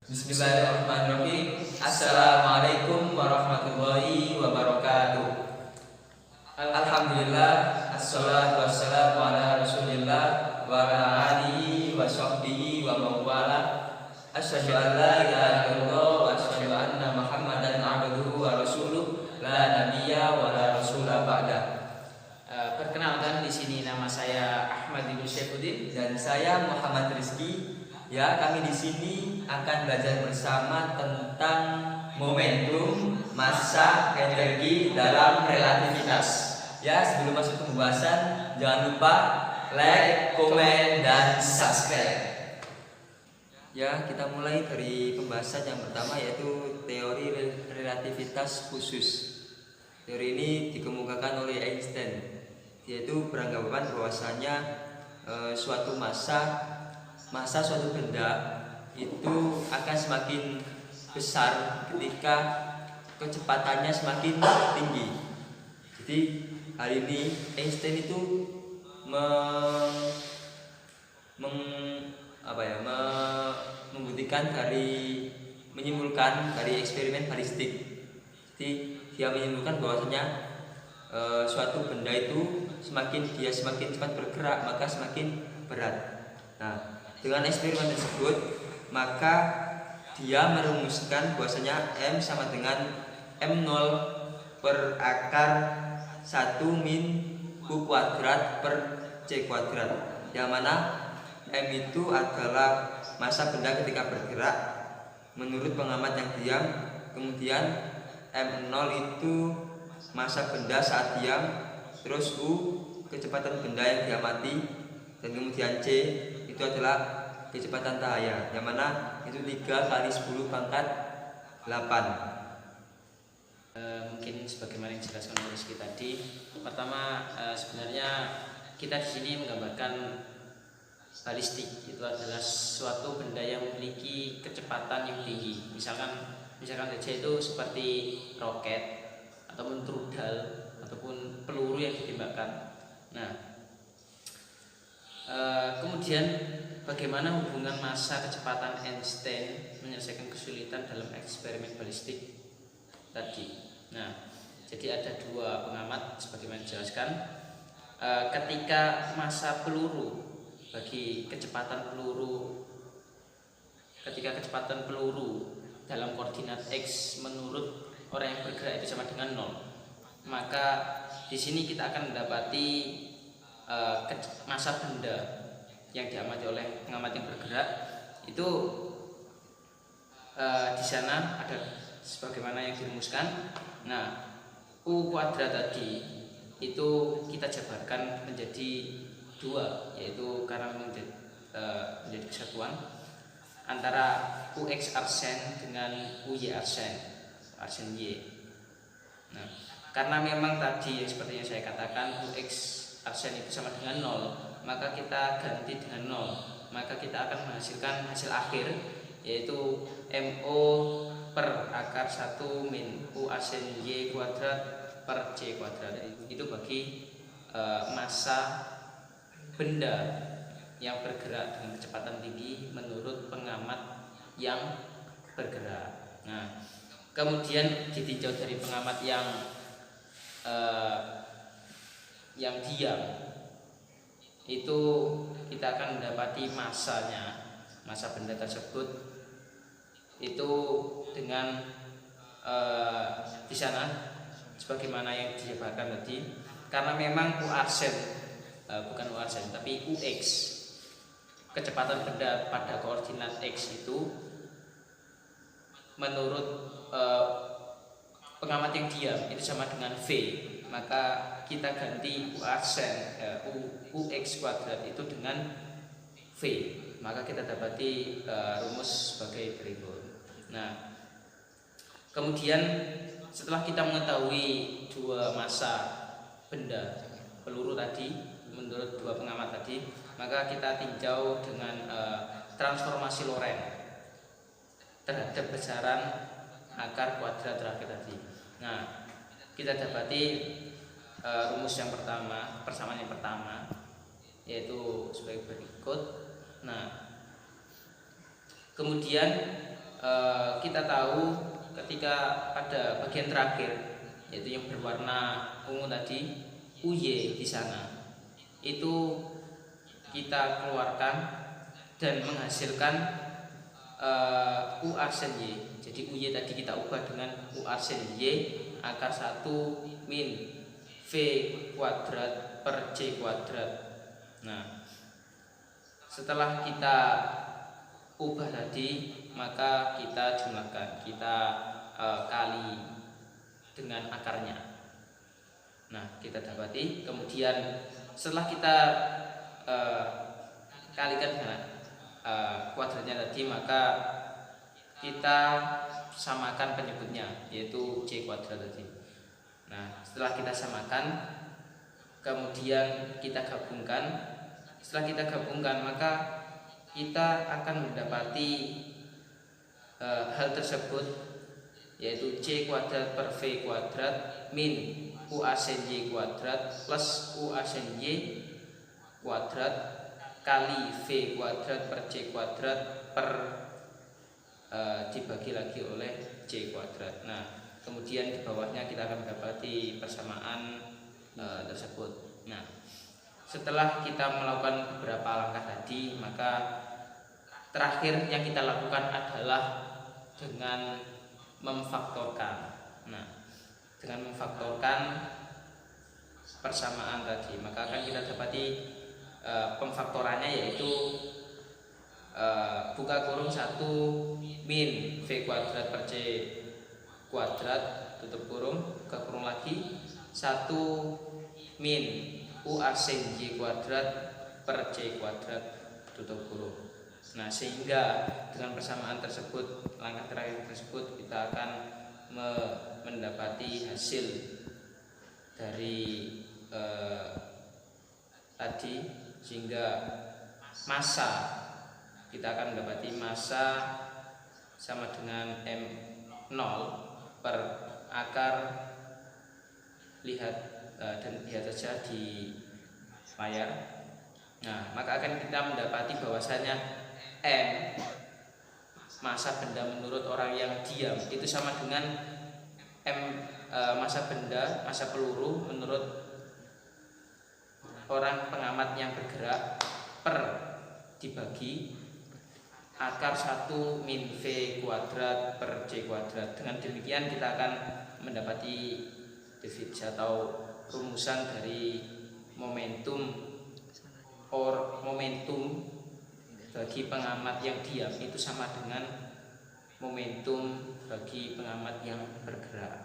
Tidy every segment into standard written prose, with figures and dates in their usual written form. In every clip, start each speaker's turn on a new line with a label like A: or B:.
A: Bismillahirrahmanirrahim. Assalamualaikum warahmatullahi wabarakatuh. Alhamdulillah, assalatu wassalamu ala rasulillah wa ala alihi wa sahbihi wa mawala. Asyhadu an la ilaha illallah wa asyhadu anna muhammadan abduhu wa rasuluh, la nabiyya wa la rasula ba'da.
B: Perkenalkan, di sini nama saya Ahmad Ibnu Syaifuddin
A: Dan saya Muhammad Rizky. Ya, kami di sini akan belajar bersama tentang momentum, massa, energi dalam relativitas. Ya, sebelum masuk ke pembahasan, jangan lupa like, komen, dan subscribe. Ya, kita mulai dari pembahasan yang pertama, yaitu teori relativitas khusus. Teori ini dikemukakan oleh Einstein, yaitu beranggapan bahwasanya suatu massa suatu benda itu akan semakin besar ketika kecepatannya semakin tinggi. Jadi hari ini Einstein itu menyimpulkan dari eksperimen balistik. Jadi dia menyimpulkan bahwasanya suatu benda itu semakin cepat bergerak maka semakin berat. Nah, dengan eksperimen tersebut maka dia merumuskan bahwasanya M sama dengan M0 per akar 1 min U kuadrat per C kuadrat, yang mana M itu adalah massa benda ketika bergerak menurut pengamat yang diam. Kemudian M0 itu massa benda saat diam, terus U kecepatan benda yang diamati, dan kemudian C itu adalah kecepatan cahaya, yang mana itu 3 kali 10 pangkat 8.
B: Mungkin sebagaimana yang dijelaskan oleh Rizky tadi. Pertama, sebenarnya kita di sini menggambarkan balistik. Itu adalah suatu benda yang memiliki kecepatan yang tinggi. Misalkan saja itu seperti roket ataupun rudal ataupun peluru yang ditembakkan. Nah, kemudian bagaimana hubungan massa kecepatan Einstein menyelesaikan kesulitan dalam eksperimen balistik tadi. Nah, jadi ada dua pengamat sebagaimana dijelaskan. Ketika massa peluru ketika kecepatan peluru dalam koordinat X menurut orang yang bergerak itu sama dengan 0, maka di sini kita akan mendapati massa benda yang diamati oleh pengamat yang bergerak itu di sana ada sebagaimana yang dirumuskan. Nah, U kuadrat tadi itu kita jabarkan menjadi 2, yaitu karena menjadi kesatuan antara UX arsen dengan UY arsen Y. Nah, karena memang tadi seperti yang saya katakan UX arsen itu sama dengan 0, maka kita ganti dengan 0, maka kita akan menghasilkan hasil akhir, yaitu MO per akar 1 min U arsen Y kuadrat per C kuadrat. Itu bagi massa benda yang bergerak dengan kecepatan tinggi menurut pengamat yang bergerak. Nah, kemudian ditinjau dari pengamat yang diam, itu kita akan mendapati massa benda tersebut itu dengan di sana sebagaimana yang dijabarkan tadi, karena memang U arsen bukan U arsen tapi UX, kecepatan benda pada koordinat X itu menurut pengamat yang diam itu sama dengan V, maka kita ganti U arsen UX kuadrat itu dengan V, maka kita dapati rumus sebagai berikut. Nah, kemudian setelah kita mengetahui dua massa benda peluru tadi menurut dua pengamat tadi, maka kita tinjau dengan transformasi Lorentz terhadap besaran akar kuadrat terakhir tadi. Nah, kita dapati rumus yang pertama, persamaan yang pertama, yaitu sebagai berikut. Nah, kemudian kita tahu ketika pada bagian terakhir yaitu yang berwarna ungu tadi, UY di sana itu kita keluarkan dan menghasilkan U arsen Y. Jadi UY tadi kita ubah dengan U arsen Y akar 1 min V kuadrat per C kuadrat. Nah, setelah kita ubah tadi, maka kita jumlahkan, kita kali dengan akarnya. Nah, kita dapati kemudian setelah kita kalikan dengan kuadratnya tadi, maka kita samakan penyebutnya yaitu C kuadrat tadi. Nah, setelah kita samakan, kemudian kita gabungkan. Setelah kita gabungkan, maka kita akan mendapati hal tersebut yaitu C kuadrat per V kuadrat min U arsen Y kuadrat plus U arsen Y kuadrat kali V kuadrat per C kuadrat per dibagi lagi oleh C kuadrat. Nah, kemudian di bawahnya kita akan mendapati persamaan tersebut. Nah, setelah kita melakukan beberapa langkah tadi, maka terakhir yang kita lakukan adalah dengan memfaktorkan. Nah, dengan memfaktorkan persamaan tadi, maka akan kita dapati pemfaktorannya yaitu buka kurung 1 min V kuadrat per C kuadrat tutup kurung, buka kurung lagi 1 min U arsen Y kuadrat per C kuadrat tutup kurung. Nah, sehingga dengan persamaan tersebut, langkah terakhir tersebut, kita akan mendapati hasil dari tadi, sehingga massa kita akan mendapati massa sama dengan M0 per akar, lihat dan lihat saja di layar. Nah, maka akan kita mendapati bahwasanya M massa benda menurut orang yang diam itu sama dengan M massa benda, massa peluru menurut orang pengamat yang bergerak per dibagi akar 1 min V kuadrat per C kuadrat. Dengan demikian kita akan mendapati definisi atau rumusan dari momentum bagi pengamat yang diam itu sama dengan momentum bagi pengamat yang bergerak.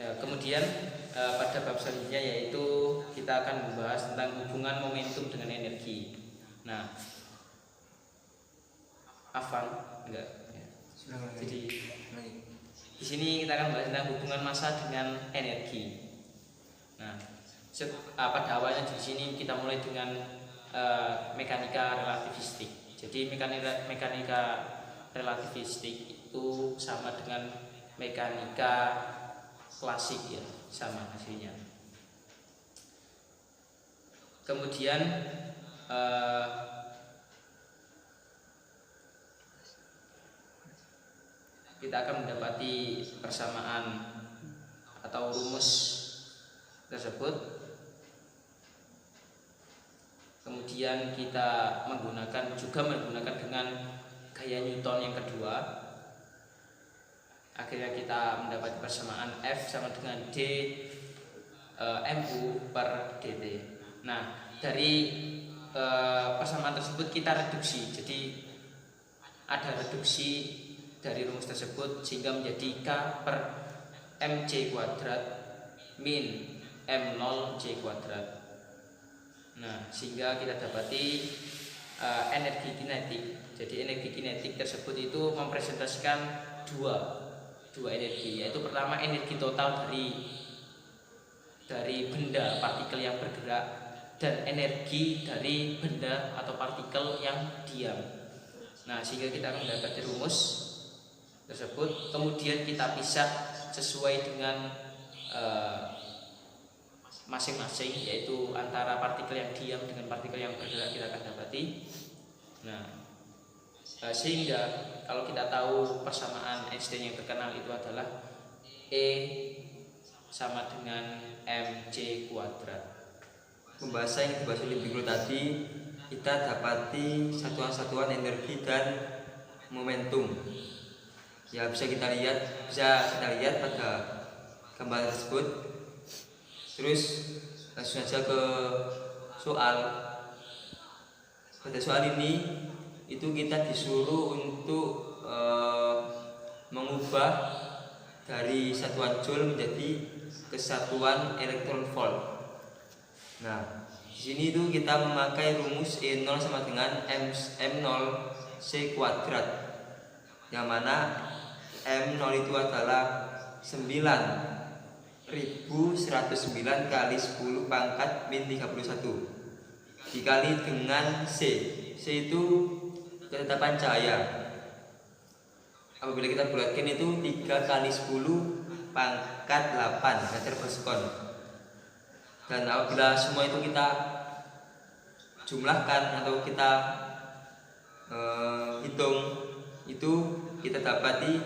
B: Kemudian pada bab selanjutnya yaitu kita akan membahas tentang hubungan momentum dengan energi. Nah, Afan enggak ya. Jadi di sini kita akan membahas tentang hubungan massa dengan energi. Nah, pada awalnya di sini kita mulai dengan mekanika relativistik. Jadi mekanika relativistik itu sama dengan mekanika klasik ya, sama hasilnya. Kemudian kita akan mendapati persamaan atau rumus tersebut. Kemudian kita menggunakan dengan gaya Newton yang kedua. Akhirnya kita mendapat persamaan F sama dengan D MU per dt. Nah, dari persamaan tersebut kita reduksi. Jadi ada reduksi dari rumus tersebut sehingga menjadi K per MC kuadrat min M0 C kuadrat. Nah, sehingga kita dapati energi kinetik. Jadi energi kinetik tersebut itu mempresentasikan dua energi, yaitu pertama energi total dari benda partikel yang bergerak dan energi dari benda atau partikel yang diam. Nah, sehingga kita akan mendapati rumus tersebut, kemudian kita pisah sesuai dengan masing-masing, yaitu antara partikel yang diam dengan partikel yang bergerak kita akan dapati. Nah, sehingga kalau kita tahu persamaan Einstein yang terkenal itu adalah E sama dengan mc kuadrat.
A: Pembahasan yang dibahas oleh Bigro tadi, kita dapati satuan-satuan energi dan momentum. Ya bisa kita lihat pada gambar tersebut. Terus langsung saja ke soal. Pada soal ini itu kita disuruh untuk mengubah dari satuan joule menjadi kesatuan elektron volt. Nah, di sini itu kita memakai rumus E0 sama dengan M0 C kuadrat, yang mana M0 itu adalah 9109 kali 10 pangkat min 31 dikali dengan C. C itu ketetapan cahaya. Apabila kita bulatkan itu 3 kali 10 pangkat 8 meter per sekon. Dan apabila semua itu kita jumlahkan atau kita hitung, itu kita dapati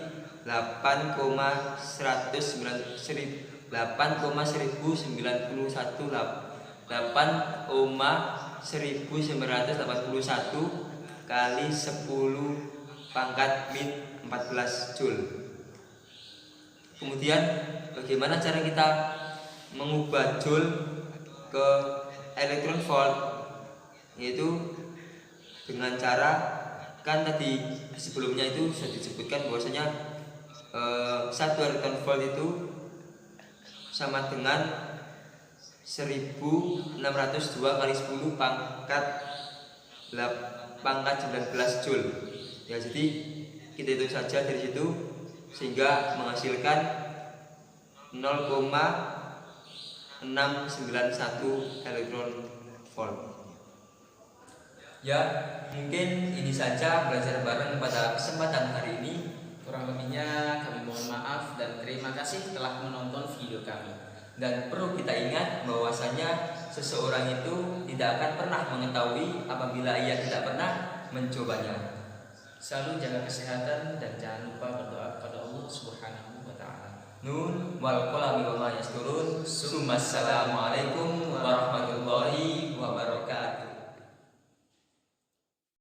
A: 8,1981 kali 10 pangkat min 14 joule. Kemudian bagaimana cara kita mengubah joule ke elektron volt? Yaitu dengan cara, kan tadi sebelumnya itu sudah disebutkan bahwasanya 1 elektron volt itu sama dengan 1602 kali 10 pangkat 19 joule. Ya, jadi kita hitung saja dari situ sehingga menghasilkan 0,691 elektron volt. Ya, mungkin ini saja belajar bareng pada kesempatan hari ini.
B: Kurang lebihnya kami mohon maaf dan terima kasih telah menonton video kami.
A: Dan perlu kita ingat bahwasanya seseorang itu tidak akan pernah mengetahui apabila ia tidak pernah mencobanya.
B: Selalu jaga kesehatan dan jangan lupa berdoa kepada Allah Subhanahu wa taala.
A: Nun wal qalami wa ma yasturun. Assalamualaikum warahmatullahi